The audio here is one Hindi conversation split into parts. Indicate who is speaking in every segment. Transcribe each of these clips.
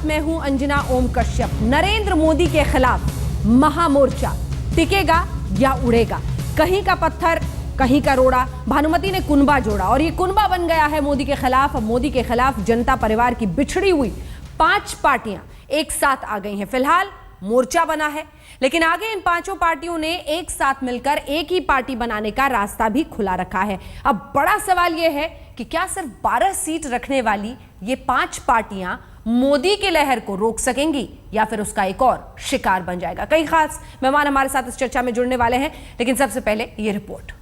Speaker 1: मैं हूं अंजना ओम कश्यप। नरेंद्र मोदी के खिलाफ महामोर्चा टिकेगा या उड़ेगा? कहीं का पत्थर कहीं का रोड़ा। भानुमति ने कुनबा जोड़ा और ये कुनबा बन गया है मोदी के खिलाफ। मोदी के खिलाफ जनता परिवार की बिछड़ी हुई 5 पार्टियां एक साथ आ गई हैं। फिलहाल मोर्चा बना है, लेकिन आगे इन 5 पार्टियों ने एक साथ मिलकर एक ही पार्टी बनाने का रास्ता भी खुला रखा है। अब बड़ा सवाल यह है कि क्या सिर्फ 12 सीट रखने वाली ये 5 पार्टियां मोदी की लहर को रोक सकेंगी या फिर उसका एक और शिकार बन जाएगा? कई खास मेहमान हमारे साथ इस चर्चा में जुड़ने वाले हैं, लेकिन सबसे पहले ये रिपोर्ट।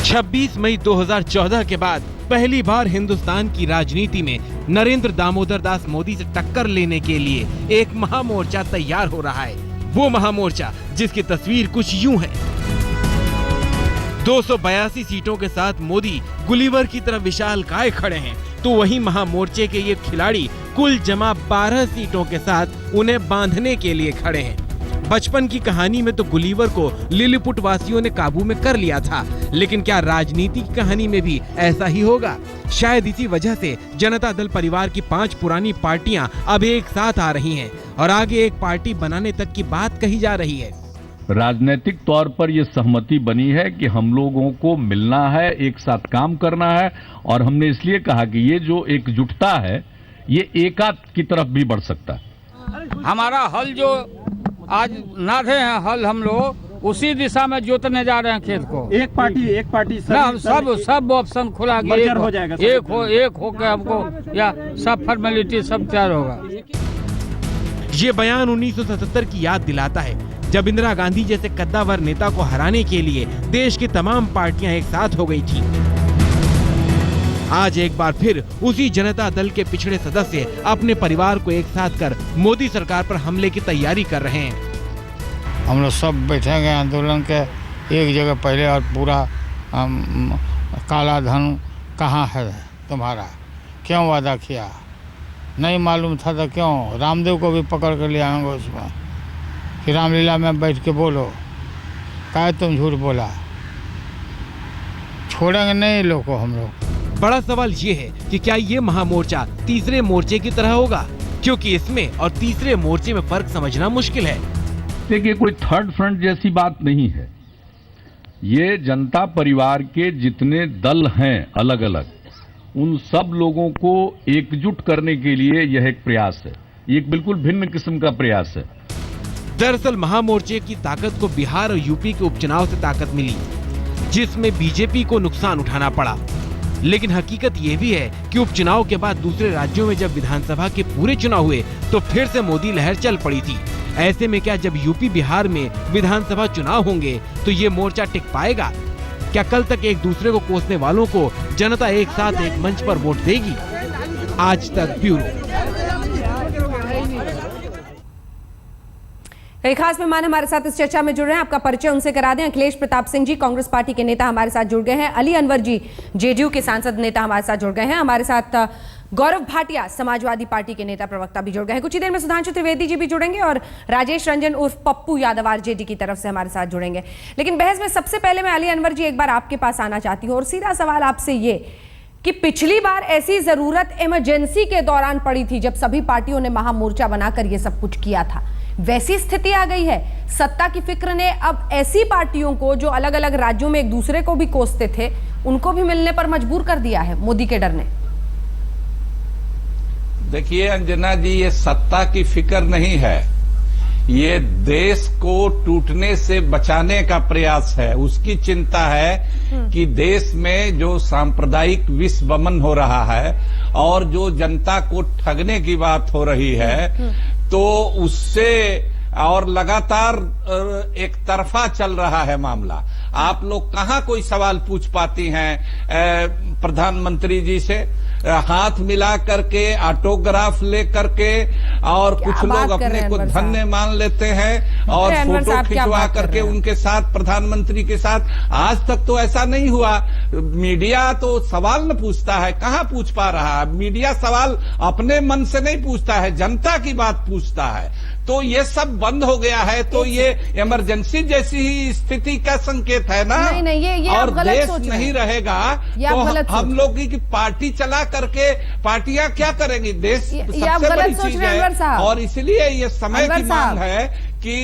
Speaker 2: 26 मई 2014 के बाद पहली बार हिंदुस्तान की राजनीति में नरेंद्र दामोदर दास मोदी से टक्कर लेने के लिए एक महामोर्चा तैयार हो रहा है। वो महामोर्चा जिसकी तस्वीर कुछ यूं है। 282 सीटों के साथ मोदी गुलिवर की तरह विशालकाय खड़े हैं, तो वहीं महामोर्चे के ये खिलाड़ी कुल जमा 12 सीटों के साथ उन्हें बांधने के लिए खड़े हैं। बचपन की कहानी में तो गुलिवर को लिलीपुट वासियों ने काबू में कर लिया था, लेकिन क्या राजनीति की कहानी में भी ऐसा ही होगा? शायद इसी वजह से जनता दल परिवार की 5 पुरानी पार्टियां अब एक साथ आ रही हैं और आगे एक पार्टी बनाने तक की बात कही जा रही है।
Speaker 3: राजनीतिक तौर पर यह सहमति बनी है कि हम लोगों को मिलना है, एक साथ काम करना है, और हमने इसलिए कहा कि ये जो एकजुटता है ये एकात की तरफ भी बढ़ सकता है।
Speaker 4: हमारा हल जो आज नाधे हैं हल, हम लोग उसी दिशा में जोतने जा रहे हैं खेत को। एक पार्टी सब ऑप्शन खुला गया हो जाएगा। एक हो के हमको या सब फॉर्मेलिटी सब तैयार होगा।
Speaker 2: ये बयान 1977 की याद दिलाता है, जब इंदिरा गांधी जैसे कद्दावर नेता को हराने के लिए देश की तमाम पार्टियां एक साथ हो गई थी। आज एक बार फिर उसी जनता दल के पिछड़े सदस्य अपने परिवार को एक साथ कर मोदी सरकार पर हमले की तैयारी कर रहे हैं।
Speaker 5: हम लोग सब बैठेंगे आंदोलन के एक जगह पहले, और पूरा काला धन कहाँ है तुम्हारा, क्यों वादा किया, नहीं मालूम था तो क्यों? रामदेव को भी पकड़ कर ले आएंगे उसमें कि रामलीला में बैठ के बोलो, काहे तुम झूठ बोला। छोड़ेंगे नहीं लोग को हम लोग।
Speaker 2: बड़ा सवाल ये है कि क्या ये महामोर्चा तीसरे मोर्चे की तरह होगा, क्योंकि इसमें और तीसरे मोर्चे में फर्क समझना मुश्किल है।
Speaker 3: देखिए, कोई थर्ड फ्रंट जैसी बात नहीं है। ये जनता परिवार के जितने दल हैं अलग अलग, उन सब लोगों को एकजुट करने के लिए यह एक प्रयास है। ये एक बिल्कुल भिन्न किस्म का प्रयास है।
Speaker 2: दरअसल महामोर्चे की ताकत को बिहार और यूपी के उपचुनाव से ताकत मिली, जिसमें बीजेपी को नुकसान उठाना पड़ा। लेकिन हकीकत ये भी है कि उपचुनाव के बाद दूसरे राज्यों में जब विधानसभा के पूरे चुनाव हुए तो फिर से मोदी लहर चल पड़ी थी। ऐसे में क्या जब यूपी बिहार में विधानसभा चुनाव होंगे तो ये मोर्चा टिक पाएगा? क्या कल तक एक दूसरे को कोसने वालों को जनता एक साथ एक मंच पर वोट देगी? आज तक ब्यूरो।
Speaker 1: कई खास मेहमान हमारे साथ इस चर्चा में जुड़ रहे हैं, आपका परिचय उनसे करा दें। अखिलेश प्रताप सिंह जी कांग्रेस पार्टी के नेता हमारे साथ जुड़ गए हैं। अली अनवर जी जेडीयू के सांसद नेता हमारे साथ जुड़ गए हैं। हमारे साथ गौरव भाटिया समाजवादी पार्टी के नेता प्रवक्ता भी जुड़ गए हैं। कुछ ही देर में सुधांशु त्रिवेदी जी भी जुड़ेंगे और राजेश रंजन उर्फ पप्पू यादव आरजेडी की तरफ से हमारे साथ जुड़ेंगे। लेकिन बहस में सबसे पहले मैं अली अनवर जी एक बार आपके पास आना चाहती हूँ और सीधा सवाल आपसे ये कि पिछली बार ऐसी जरूरत इमरजेंसी के दौरान पड़ी थी जब सभी पार्टियों ने महामोर्चा बनाकर ये सब कुछ किया था, वैसी स्थिति आ गई है। सत्ता की फिक्र ने अब ऐसी पार्टियों को जो अलग अलग राज्यों में एक दूसरे को भी कोसते थे, उनको भी मिलने पर मजबूर कर दिया है मोदी के डर ने।
Speaker 6: देखिए अंजना जी, ये सत्ता की फिक्र नहीं है, ये देश को टूटने से बचाने का प्रयास है। उसकी चिंता है कि देश में जो सांप्रदायिक विषवमन हो रहा है और जो जनता को ठगने की बात हो रही है, तो उससे और लगातार एक तरफा चल रहा है मामला। आप लोग कहाँ कोई सवाल पूछ पाती हैं प्रधानमंत्री जी से? हाथ मिला करके, ऑटोग्राफ ले करके, और कुछ लोग अपने को धन्य मान लेते हैं और फोटो खिंचवा करके उनके साथ, प्रधानमंत्री के साथ। आज तक तो ऐसा नहीं हुआ। मीडिया तो सवाल न पूछता है, कहाँ पूछ पा रहा है? मीडिया सवाल अपने मन से नहीं पूछता है, जनता की बात पूछता है। तो ये सब बंद हो गया है, तो ये इमरजेंसी जैसी ही स्थिति का संकेत है ना।
Speaker 1: नहीं, ये आप
Speaker 6: और
Speaker 1: गलत
Speaker 6: देश
Speaker 1: सोच रहे
Speaker 6: नहीं
Speaker 1: हैं।
Speaker 6: रहेगा
Speaker 1: ये आप गलत
Speaker 6: तो हम
Speaker 1: सोच
Speaker 6: लोग की पार्टी चला करके पार्टियां क्या करेंगी? देश
Speaker 1: ये आप
Speaker 6: सबसे
Speaker 1: गलत
Speaker 6: बड़ी
Speaker 1: सोच
Speaker 6: चीज
Speaker 1: रहे हैं अनवर
Speaker 6: है,
Speaker 1: साहब।
Speaker 6: और इसलिए ये समय
Speaker 1: अनवर
Speaker 6: की मांग
Speaker 1: साहब।
Speaker 6: है कि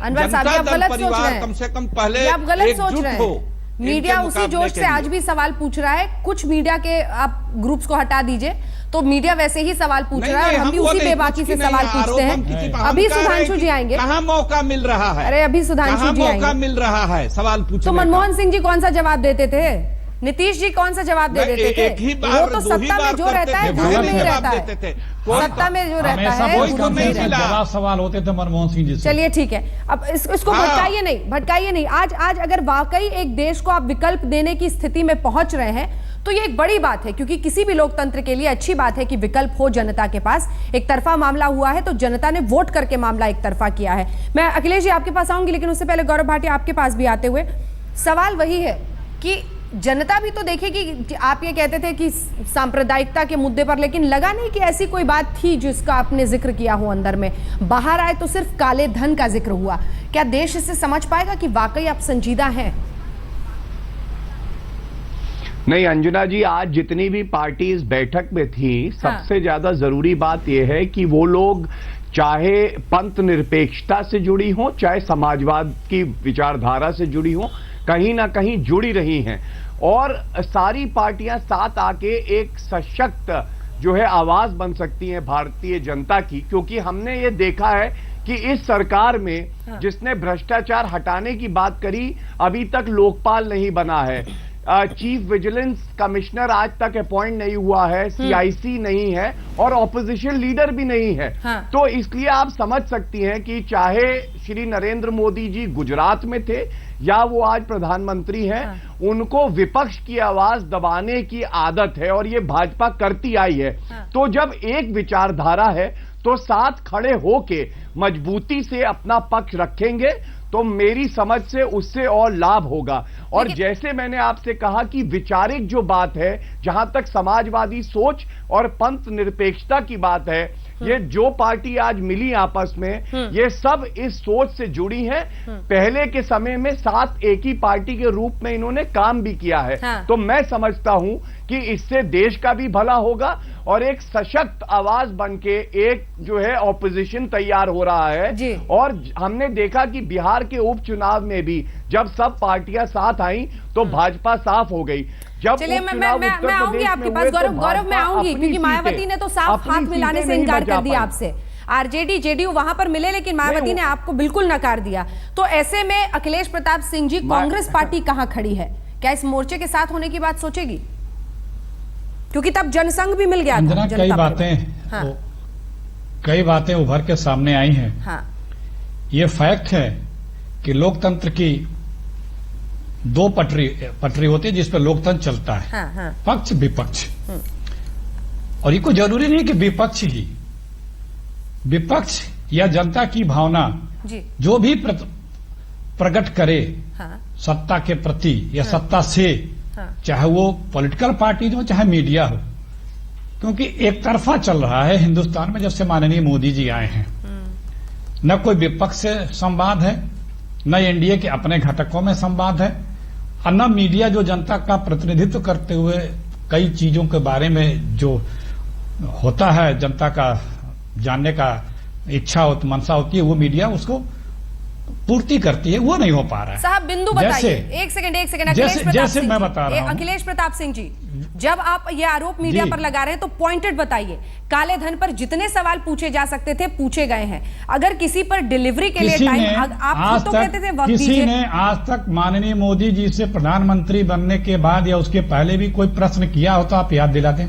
Speaker 1: अनवर साहब, ये
Speaker 6: जनता
Speaker 1: आप
Speaker 6: दल
Speaker 1: गलत सोच रहे
Speaker 6: परिवार
Speaker 1: हैं।
Speaker 6: कम से कम पहले
Speaker 1: ये आप गलत सोच
Speaker 6: एकजुट
Speaker 1: रहे
Speaker 6: हो।
Speaker 1: हैं। मीडिया
Speaker 6: इनके
Speaker 1: उसी
Speaker 6: मुकाबले
Speaker 1: जोश
Speaker 6: के
Speaker 1: से आज
Speaker 6: लिए।
Speaker 1: भी सवाल पूछ रहा है। कुछ मीडिया के आप ग्रुप्स को हटा दीजिए तो मीडिया वैसे ही सवाल पूछ
Speaker 6: नहीं,
Speaker 1: रहा है, और हम भी
Speaker 6: वो
Speaker 1: उसी
Speaker 6: नहीं,
Speaker 1: बेबाकी
Speaker 6: कुछ
Speaker 1: से
Speaker 6: भी नहीं,
Speaker 1: सवाल पूछते
Speaker 6: आरोप हम
Speaker 1: हैं।
Speaker 6: किसी पर- हम
Speaker 1: अभी
Speaker 6: कह रहे हैं
Speaker 1: सुधांशु
Speaker 6: कि
Speaker 1: जी आएंगे।
Speaker 6: कहाँ मौका मिल रहा है?
Speaker 1: अरे अभी सुधांशु
Speaker 6: कहाँ
Speaker 1: जी
Speaker 6: मौका
Speaker 1: आएंगे।
Speaker 6: मिल रहा है सवाल पूछने
Speaker 1: तो
Speaker 6: का?
Speaker 1: मनमोहन सिंह जी कौन सा जवाब देते थे? नीतीश जी कौन सा जवाब दे
Speaker 6: नहीं,
Speaker 1: देते थे?
Speaker 6: एक ही बार,
Speaker 1: वो तो
Speaker 6: दो ही
Speaker 1: सत्ता में
Speaker 6: बार
Speaker 1: जो
Speaker 6: करते
Speaker 1: रहता है
Speaker 6: थे,
Speaker 1: घर
Speaker 6: वो
Speaker 1: में
Speaker 6: नहीं
Speaker 1: ही
Speaker 6: जवाब
Speaker 1: रहता
Speaker 6: देते
Speaker 1: है।
Speaker 6: थे। कोई-
Speaker 1: सत्ता में जो रहता
Speaker 7: हमेशा
Speaker 1: है
Speaker 7: वही
Speaker 6: उसको नहीं मिला।
Speaker 7: जवाब सवाल होते थे मनमोहन सिंह जी से।
Speaker 1: चलिए ठीक है, अब इसको
Speaker 6: हाँ।
Speaker 1: भटकाइए नहीं। आज अगर वाकई एक देश को आप विकल्प देने की स्थिति में पहुंच रहे हैं तो ये एक बड़ी बात है, क्योंकि किसी भी लोकतंत्र के लिए अच्छी बात है कि विकल्प हो जनता के पास। एक तरफा मामला हुआ है तो जनता ने वोट करके मामला एक तरफा किया है। मैं अखिलेश जी आपके पास आऊंगी, लेकिन उससे पहले गौरव भाटिया आपके पास भी आते हुए सवाल वही है कि जनता भी तो देखेगी। आप ये कहते थे कि सांप्रदायिकता के मुद्दे पर, लेकिन लगा नहीं कि ऐसी कोई बात थी जिसका आपने जिक्र किया हो अंदर में। बाहर आए तो सिर्फ काले धन का जिक्र हुआ। क्या देश इससे समझ पाएगा कि वाकई आप संजीदा हैं?
Speaker 8: नहीं अंजना जी, आज जितनी भी पार्टी इस बैठक में थी, सबसे ज्यादा जरूरी बात यह है कि वो लोग चाहे पंथ निरपेक्षता से जुड़ी हो, चाहे समाजवाद की विचारधारा से जुड़ी हो, कहीं ना कहीं जुड़ी रही हैं। और सारी पार्टियां साथ आके एक सशक्त जो है आवाज बन सकती हैं भारतीय जनता की। क्योंकि हमने ये देखा है कि इस सरकार में जिसने भ्रष्टाचार हटाने की बात करी, अभी तक लोकपाल नहीं बना है, चीफ विजिलेंस कमिश्नर आज तक अपॉइंट नहीं हुआ है, सीआईसी नहीं है, और ऑपोजिशन लीडर भी नहीं है। तो इसलिए आप समझ सकती हैं कि चाहे श्री नरेंद्र मोदी जी गुजरात में थे या वो आज प्रधानमंत्री हैं, उनको विपक्ष की आवाज दबाने की आदत है और ये भाजपा करती आई है। तो जब एक विचारधारा है तो साथ खड़े होके मजबूती से अपना पक्ष रखेंगे तो मेरी समझ से उससे और लाभ होगा। और जैसे मैंने आपसे कहा कि विचारिक जो बात है, जहां तक समाजवादी सोच और पंथ निरपेक्षता की बात है, ये जो पार्टी आज मिली आपस में, ये सब इस सोच से जुड़ी हैं। पहले के समय में साथ एक ही पार्टी के रूप में इन्होंने काम भी किया है। तो मैं समझता हूं कि इससे देश का भी भला होगा और एक सशक्त आवाज बनके एक जो है ऑपोजिशन तैयार हो रहा है। और हमने देखा कि बिहार के उपचुनाव में भी जब सब पार्टियां साथ आई तो भाजपा साफ हो गई। जब
Speaker 1: चलिए मैं आऊंगी आपके पास गौरव, मैं आऊंगी, क्योंकि मायावती ने तो साफ हाथ मिलाने से इनकार कर दिया आपसे। आरजेडी जेडीयू वहां पर मिले, लेकिन मायावती ने आपको बिल्कुल नकार दिया। तो ऐसे में अखिलेश प्रताप सिंह जी, कांग्रेस पार्टी कहां खड़ी है? क्या इस मोर्चे के साथ होने की बात सोचेगी? क्योंकि तब जनसंघ भी मिल गया था।
Speaker 7: कई बातें उभर के सामने आई हैं। ये फैक्ट है कि लोकतंत्र की दो पटरी होती है जिस पर लोकतंत्र चलता है। पक्ष विपक्ष। और ये कोई जरूरी नहीं कि विपक्ष या जनता की भावना जो भी प्रकट करे सत्ता के प्रति या सत्ता से, चाहे वो पॉलिटिकल पार्टी हो चाहे मीडिया हो, क्योंकि एक तरफा चल रहा है हिंदुस्तान में जब से माननीय मोदी जी आए हैं। न कोई विपक्ष से संवाद है, न एनडीए के अपने घटकों में संवाद है, और न मीडिया जो जनता का प्रतिनिधित्व करते हुए कई चीजों के बारे में जो होता है, जनता का जानने का इच्छा होती, मनसा होती है, वो मीडिया उसको पूर्ति करती है, वो नहीं हो पा रहा है।
Speaker 1: साहब बिंदु बताइए, एक सेकंड
Speaker 7: जैसे मैं बता रहा हूं,
Speaker 1: अखिलेश प्रताप सिंह जी, जब आप ये आरोप मीडिया पर लगा रहे हैं तो पॉइंटेड बताइए। काले धन पर जितने सवाल पूछे जा सकते थे पूछे गए हैं। अगर किसी पर डिलीवरी के लिए टाइम, आप तो कहते थे वक्त
Speaker 7: किसी ने आज तक माननीय मोदी जी से प्रधानमंत्री बनने के बाद या उसके पहले भी कोई प्रश्न किया हो तो आप याद दिला दें।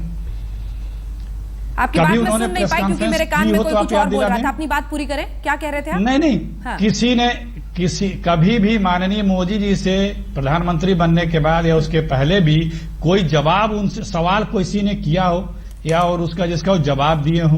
Speaker 1: आपकी बात मैं सुन नहीं पाई क्योंकि मेरे कान में कोई कुछ और बोल रहा था। अपनी बात पूरी करें, क्या कह रहे थे आप?
Speaker 7: नहीं, कभी भी माननीय मोदी जी से प्रधानमंत्री बनने के बाद या उसके पहले भी कोई जवाब, उनसे सवाल किसी ने किया हो या और उसका जिसका वो जवाब दिए हो,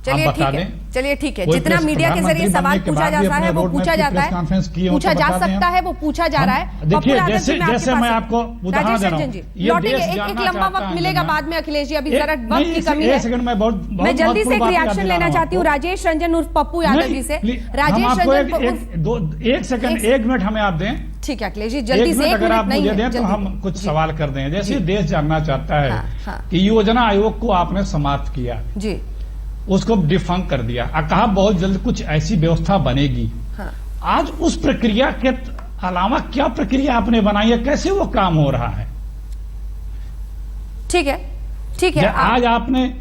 Speaker 1: चलिए
Speaker 7: आप बता
Speaker 1: ठीक है,
Speaker 7: दें।
Speaker 1: चलिए ठीक है,
Speaker 7: कोई
Speaker 1: जितना मीडिया के जरिए
Speaker 7: प्रधानमंत्री
Speaker 1: सवाल
Speaker 7: बनने के
Speaker 1: पूछा
Speaker 7: बाद भी
Speaker 1: जाता है
Speaker 7: अपने
Speaker 1: वो
Speaker 7: रोड मैप
Speaker 1: पूछा
Speaker 7: की
Speaker 1: जाता
Speaker 7: प्रेस कॉन्फ्रेंस की
Speaker 1: है,
Speaker 7: हो तो
Speaker 1: पूछा जा
Speaker 7: बता दें
Speaker 1: सकता
Speaker 7: हम।
Speaker 1: है, वो पूछा जा रहा है।
Speaker 7: देखिए,
Speaker 1: पप्पू यादव जी,
Speaker 7: जैसे-
Speaker 1: मैं आपके
Speaker 7: जैसे
Speaker 1: पास
Speaker 7: मैं
Speaker 1: हूं।
Speaker 7: आपको उदाहरण
Speaker 1: राजेश
Speaker 7: दे रहा
Speaker 1: रंजन
Speaker 7: हूं।
Speaker 1: जी,
Speaker 7: ये
Speaker 1: लौटेंगे,
Speaker 7: देश
Speaker 1: एक
Speaker 7: जानना
Speaker 1: लंबा
Speaker 7: चाहता
Speaker 1: वक्त
Speaker 7: है
Speaker 1: मिलेगा
Speaker 7: अंजना।
Speaker 1: बाद में अखिलेश जी, अभी
Speaker 7: एक-
Speaker 1: जरा
Speaker 7: नहीं,
Speaker 1: वक्त की
Speaker 7: इस-
Speaker 1: कमी
Speaker 7: एक
Speaker 1: है।
Speaker 7: सेकंड में बहुत
Speaker 1: मैं जल्दी से
Speaker 7: महत्वपूर्ण
Speaker 1: एक
Speaker 7: बात याद
Speaker 1: रिएक्शन
Speaker 7: दिला
Speaker 1: लेना
Speaker 7: रहा
Speaker 1: चाहती हूँ
Speaker 7: आपको।
Speaker 1: राजेश रंजन उर्फ पप्पू यादव जी से।
Speaker 7: हम
Speaker 1: राजेश
Speaker 7: आपको
Speaker 1: रंजन
Speaker 7: एक सेकंड, 1 मिनट हमें आप दें।
Speaker 1: ठीक है अखिलेश जी, जल्दी
Speaker 7: एक
Speaker 1: से,
Speaker 7: मिनट
Speaker 1: 1
Speaker 7: अगर
Speaker 1: मिनट
Speaker 7: आप
Speaker 1: नहीं
Speaker 7: मुझे
Speaker 1: है,
Speaker 7: दें तो
Speaker 1: जल्दी।
Speaker 7: हम कुछ
Speaker 1: जी।
Speaker 7: सवाल कर दें। जैसे देश जानना चाहता है
Speaker 1: हाँ।
Speaker 7: कि योजना आयोग को आपने समाप्त किया,
Speaker 1: जी
Speaker 7: उसको डिफंक कर दिया, कहा बहुत जल्द कुछ ऐसी व्यवस्था बनेगी।
Speaker 1: हाँ।
Speaker 7: आज उस प्रक्रिया के अलावा क्या प्रक्रिया आपने बनाई है, कैसे वो काम हो रहा है?
Speaker 1: ठीक है, ठीक है।
Speaker 7: आज आपने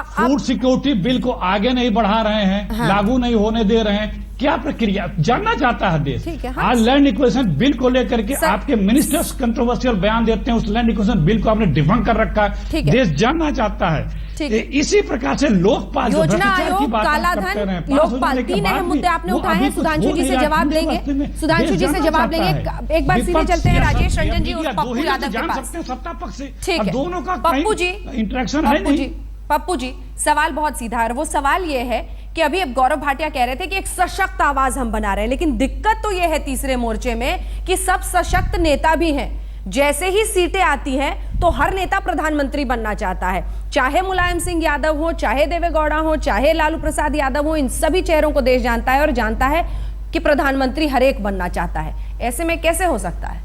Speaker 7: फूड सिक्योरिटी बिल को आगे नहीं बढ़ा रहे हैं,
Speaker 1: हाँ।
Speaker 7: लागू नहीं होने दे रहे हैं, क्या प्रक्रिया जानना चाहता है देश।
Speaker 1: ठीक है, हाँ।
Speaker 7: आज लैंड इक्वेशन बिल को लेकर के
Speaker 1: सर-
Speaker 7: आपके मिनिस्टर्स कंट्रोवर्शियल बयान देते हैं, उस लैंड इक्वेशन बिल को आपने डिफंक कर रखा
Speaker 1: ठीक
Speaker 7: है।
Speaker 1: है।
Speaker 7: देश जानना चाहता है।
Speaker 1: ठीक है।
Speaker 7: इसी प्रकार से लोकपाल जो
Speaker 1: योजना
Speaker 7: भ्रष्टाचार की
Speaker 1: आयोग,
Speaker 7: बात आप
Speaker 1: काला
Speaker 7: करते
Speaker 1: धन,
Speaker 7: रहे, पास हो
Speaker 1: लोकपाल,
Speaker 7: जाने के
Speaker 1: 3
Speaker 7: बाद
Speaker 1: अहम
Speaker 7: भी
Speaker 1: मुद्दे आपने
Speaker 7: वो
Speaker 1: उठाए
Speaker 7: अभी
Speaker 1: हैं।
Speaker 7: कुछ
Speaker 1: सुधांशु
Speaker 7: हो
Speaker 1: जी
Speaker 7: नहीं
Speaker 1: से
Speaker 7: रहा है।
Speaker 1: जवाब
Speaker 7: इस
Speaker 1: लेंगे,
Speaker 7: अवस्थे में
Speaker 1: सुधांशु
Speaker 7: देश
Speaker 1: जी से
Speaker 7: जानना
Speaker 1: जवाब
Speaker 7: चाहता
Speaker 1: लेंगे।
Speaker 7: है।
Speaker 1: एक बार सीधे
Speaker 7: विपक्ष
Speaker 1: चलते हैं
Speaker 7: या
Speaker 1: राजेश
Speaker 7: सब- या
Speaker 1: रंजन जी
Speaker 7: मीडिया
Speaker 1: और
Speaker 7: दो
Speaker 1: पप्पू
Speaker 7: ही तो
Speaker 1: यादव के
Speaker 7: जान
Speaker 1: पास।
Speaker 7: सकते हैं सत्ता पक्ष से।
Speaker 1: ठीक
Speaker 7: अब
Speaker 1: है
Speaker 7: दोनों का
Speaker 1: पप्पू जी,
Speaker 7: इंटरेक्शन है नहीं।
Speaker 1: पप्पू जी, सवाल बहुत सीधा है। वो सवाल ये है कि अभी अब गौरव भाटिया कह रहे थे कि एक सशक्त आवाज हम बना रहे हैं, लेकिन दिक्कत तो ये है तीसरे मोर्चे में कि सब सशक्त नेता भी हैं। जैसे ही सीटें आती हैं तो हर नेता प्रधानमंत्री बनना चाहता है, चाहे मुलायम सिंह यादव हो, चाहे देवेगौड़ा हो, चाहे लालू प्रसाद यादव हो। इन सभी चेहरों को देश जानता है और जानता है कि प्रधानमंत्री हर एक बनना चाहता है। ऐसे में कैसे हो सकता है?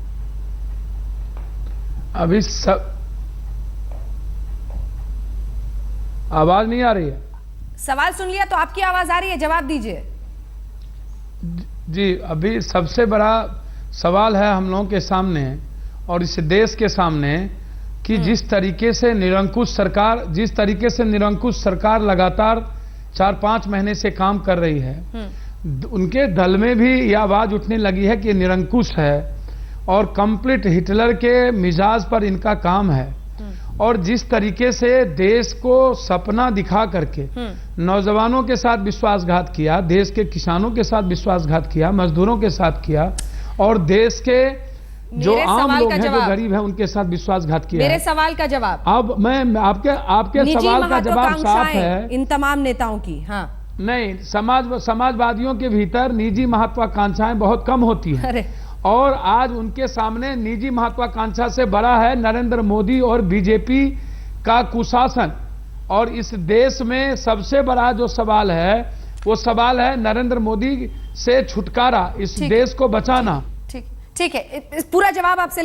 Speaker 9: अभी सब आवाज नहीं आ रही है।
Speaker 1: सवाल सुन लिया तो आपकी आवाज आ रही है, जवाब दीजिए।
Speaker 9: जी, अभी सबसे बड़ा सवाल है हम लोगों के सामने और इस देश के सामने कि जिस तरीके से निरंकुश सरकार लगातार 4-5 महीने से काम कर रही है, उनके दल में भी यह आवाज उठने लगी है कि निरंकुश है और कंप्लीट हिटलर के मिजाज पर इनका काम है। और जिस तरीके से देश को सपना दिखा करके नौजवानों के साथ विश्वासघात किया, देश के किसानों के साथ विश्वासघात किया, मजदूरों के साथ किया और देश के जो आम लोग हैं, जो गरीब हैं, उनके साथ विश्वासघात किया।
Speaker 1: मेरे सवाल का जवाब।
Speaker 9: अब मैं आपके सवाल का जवाब साफ है।
Speaker 1: इन तमाम नेताओं की, हाँ
Speaker 9: नहीं, समाजवादियों के भीतर निजी महत्वाकांक्षाएं बहुत कम होती हैं।
Speaker 1: अरे
Speaker 9: और आज उनके सामने निजी महत्वाकांक्षा से बड़ा है नरेंद्र मोदी और बीजेपी का कुशासन। और इस देश में सबसे बड़ा जो सवाल है वो सवाल है नरेंद्र मोदी से छुटकारा, इस देश को बचाना।
Speaker 1: ठीक है, पूरा जवाब आपसे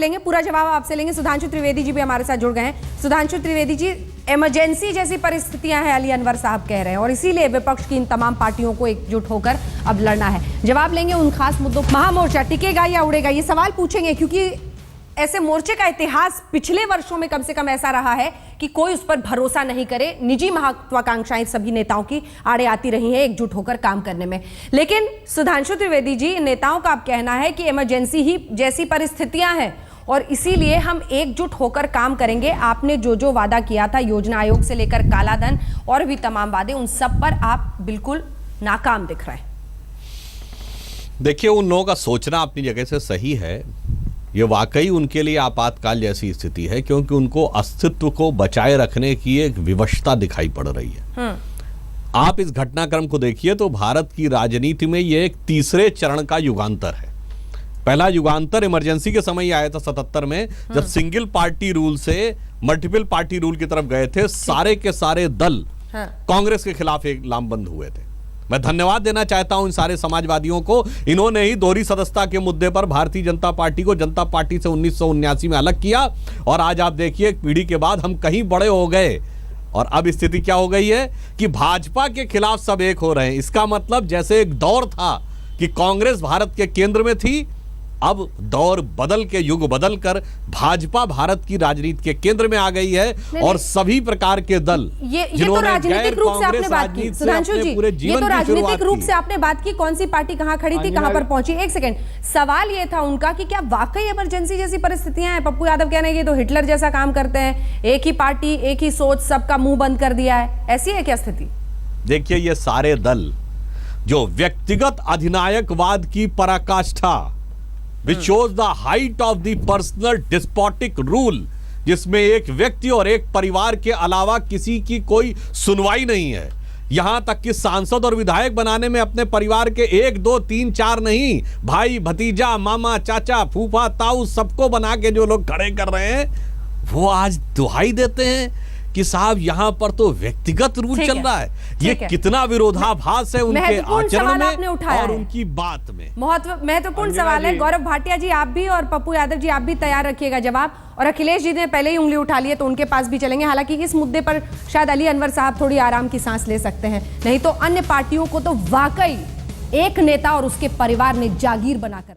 Speaker 1: लेंगे। सुधांशु त्रिवेदी जी भी हमारे साथ जुड़ गए हैं। सुधांशु त्रिवेदी जी, इमरजेंसी जैसी परिस्थितियां हैं, अली अनवर साहब कह रहे हैं, और इसीलिए विपक्ष की इन तमाम पार्टियों को एकजुट होकर अब लड़ना है। जवाब लेंगे उन खास मुद्दों। महामोर्चा टिकेगा या उड़ेगा, ये सवाल पूछेंगे, क्योंकि ऐसे मोर्चे का इतिहास पिछले वर्षों में कम से कम ऐसा रहा है कि कोई उस पर भरोसा नहीं करे। निजी महत्वाकांक्षाएं सभी नेताओं की आड़े आती रही हैं एकजुट होकर काम करने में। लेकिन सुधांशु त्रिवेदी जी, नेताओं का अब कहना है कि इमरजेंसी ही जैसी परिस्थितियां हैं और इसीलिए हम एकजुट होकर काम करेंगे। आपने जो जो वादा किया था, योजना आयोग से लेकर काला धन और भी तमाम वादे, उन सब पर आप बिल्कुल नाकाम दिख रहे हैं।
Speaker 10: देखिए, उन लोगों का सोचना अपनी जगह से सही है। ये वाकई उनके लिए आपातकाल जैसी स्थिति है, क्योंकि उनको अस्तित्व को बचाए रखने की एक विवशता दिखाई पड़ रही है। आप इस घटनाक्रम को देखिए तो भारत की राजनीति में ये एक तीसरे चरण का युगांतर है। पहला युगांतर इमरजेंसी के समय आया था 77 में, जब सिंगल पार्टी रूल से मल्टीपल पार्टी रूल की तरफ गए थे। सारे के सारे दल कांग्रेस के खिलाफ एक लामबंद हुए थे। मैं धन्यवाद देना चाहता हूं इन सारे समाजवादियों को। इन्होंने ही दोहरी सदस्यता के मुद्दे पर भारतीय जनता पार्टी को जनता पार्टी से 1979 में अलग किया और आज आप देखिए एक पीढ़ी के बाद हम कहीं बड़े हो गए और अब स्थिति क्या हो गई है कि भाजपा के खिलाफ सब एक हो रहे हैं। इसका मतलब जैसे एक दौर था कि कांग्रेस भारत के केंद्र में थी, अब दौर बदल के युग बदल कर भाजपा भारत की राजनीति के केंद्र में आ गई है और सभी प्रकार के दल
Speaker 1: ये तो राजनीतिक रूप से आपने बात की सुधांशु जी, ये तो राजनीतिक रूप से आपने बात की। कौन सी पार्टी कहां खड़ी थी, कहां पर पहुंची। एक सेकंड, सवाल ये था उनका कि क्या वाकई इमरजेंसी जैसी परिस्थितियां हैं? पप्पू यादव कह रहे हैं कि तो हिटलर जैसा काम करते हैं, एक ही पार्टी, एक ही सोच, सबका मुंह बंद कर दिया है, ऐसी है क्या स्थिति?
Speaker 10: देखिए, ये सारे दल जो व्यक्तिगत अधिनायकवाद की पराकाष्ठा, which shows the height of the personal despotic rule, जिसमें एक व्यक्ति और एक परिवार के अलावा किसी की कोई सुनवाई नहीं है, यहां तक कि सांसद और विधायक बनाने में अपने परिवार के 1, 2, 3, 4 नहीं, भाई, भतीजा, मामा, चाचा, फूफा, ताऊ सबको बना के जो लोग खड़े कर रहे हैं, वो आज दुहाई देते हैं कि साहब यहां पर तो व्यक्तिगत रूल चल रहा है। ये कितना विरोधाभास है उनके आचरण में और उनकी बात में।
Speaker 1: महत्वपूर्ण सवाल है। गौरव भाटिया जी आप भी और पप्पू यादव जी आप भी तैयार रखिएगा जवाब, और अखिलेश जी ने पहले ही उंगली उठा ली है तो उनके पास भी चलेंगे। हालांकि इस मुद्दे पर शायद अली अनवर साहब थोड़ी आराम की सांस ले सकते हैं, नहीं तो अन्य पार्टियों को तो वाकई एक नेता और उसके परिवार ने जागीर बनाकर